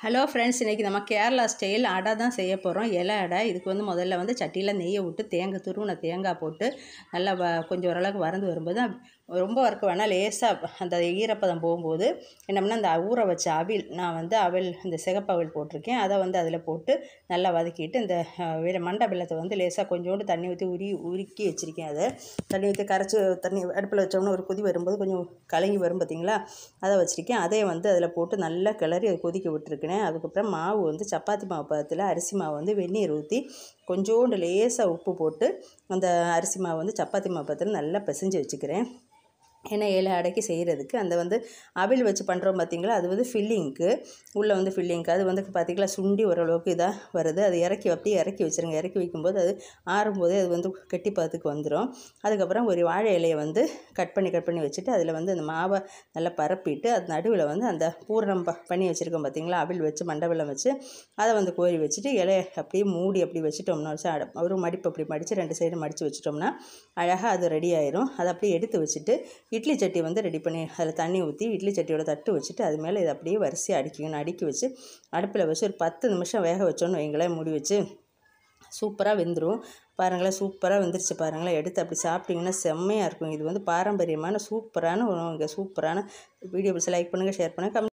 Hello friends, இன்றைக்கி நம்ம Kerala style அடை தான் செய்ய போகிறோம். இலை அடை. இதுக்கு முதல்ல சட்டியில் நெய்யை விட்டு துருவின தேங்காய் போட்டு நல்லா கொஞ்சம் ஓரளவுக்கு வறந்து வரும்போது ரொம்ப வறுக்க வேணால் லேசாக அந்த ஈரப்பதம் போகும்போது என்னம்னா அந்த ஊற வச்ச அவில், நான் அவல் இந்த சிகப்பு அவில் போட்டிருக்கேன். அதை அதில் போட்டு நல்லா வதக்கிட்டு இந்த மண்டை வெல்லத்தை லேசாக கொஞ்சோண்டு தண்ணி ஊற்றி உருக்கி வச்சுருக்கேன். அதை தண்ணி ஊற்றி கரைச்சி தண்ணி அடுப்பில் வச்சோம்னா ஒரு கொதி வரும்போது கொஞ்சம் கலங்கி வரும் பார்த்திங்களா, அதை வச்சுருக்கேன். அதே அதில் போட்டு நல்லா கிளறி அதை கொதிக்க விட்டுருக்கேன். அதுக்கப்புறம் மாவு சப்பாத்தி மாவு பதத்தில் அரிசி மாவு வெந்நீர் ஊற்றி கொஞ்சோண்டு லேசாக உப்பு போட்டு அந்த அரிசி மாவு சப்பாத்தி மாவு பதத்தில் நல்லா பிசைஞ்சு வச்சுக்கிறேன். ஏன்னா இலை அடைக்கி செய்கிறதுக்கு அந்த அவில் வச்சு பண்ணுறோம் பார்த்திங்களா, அது ஃபில்லிங்க்கு உள்ளே ஃபில்லிங்க்கு அது பார்த்திங்களா சுண்டி ஓரளவுக்கு இதாக வருது. அது அப்படியே இறக்கி வச்சுருங்க. இறக்கி வைக்கும்போது அது ஆறும்போதே அது கெட்டி பதத்துக்கு வந்துடும். அதுக்கப்புறம் ஒரு வாழை இலையை கட் பண்ணி வச்சுட்டு அதில் அந்த மாவை நல்லா பரப்பிட்டு அது நடுவில் அந்த பூரணம் பண்ணி வச்சுருக்கோம் பார்த்திங்களா, அவில் வச்சு மண்டை வெல்லம் வச்சு அதை கோரி வச்சுட்டு இலையை அப்படியே மூடி அப்படி வச்சுட்டோம்னா ஒரு மடிப்பு அப்படி மடித்து 2 சைடு மடித்து வச்சுட்டோம்னா அழகாக அது ரெடி ஆயிரும். அதை அப்படியே எடுத்து வச்சுட்டு இட்லி சட்டி ரெடி பண்ணி அதில் தண்ணி ஊற்றி இட்லி சட்டியோட தட்டு வச்சுட்டு அது மேலே இதை அப்படியே வரிசையாக அடுக்கி வச்சு அடுப்பில் வச்சு ஒரு 10 நிமிஷம் வேக வச்சோன்னு வைங்களேன். மூடி வச்சு சூப்பராக வெந்துடும். பாருங்களேன், சூப்பராக வெந்துருச்சு பாருங்களேன். எடுத்து அப்படி சாப்பிட்டிங்கன்னா செம்மையாக இருக்கும். இது பாரம்பரியமான சூப்பரான உணவுங்க. சூப்பரான வீடியோ பிடிச்சி லைக் பண்ணுங்கள், ஷேர் பண்ணுங்கள்,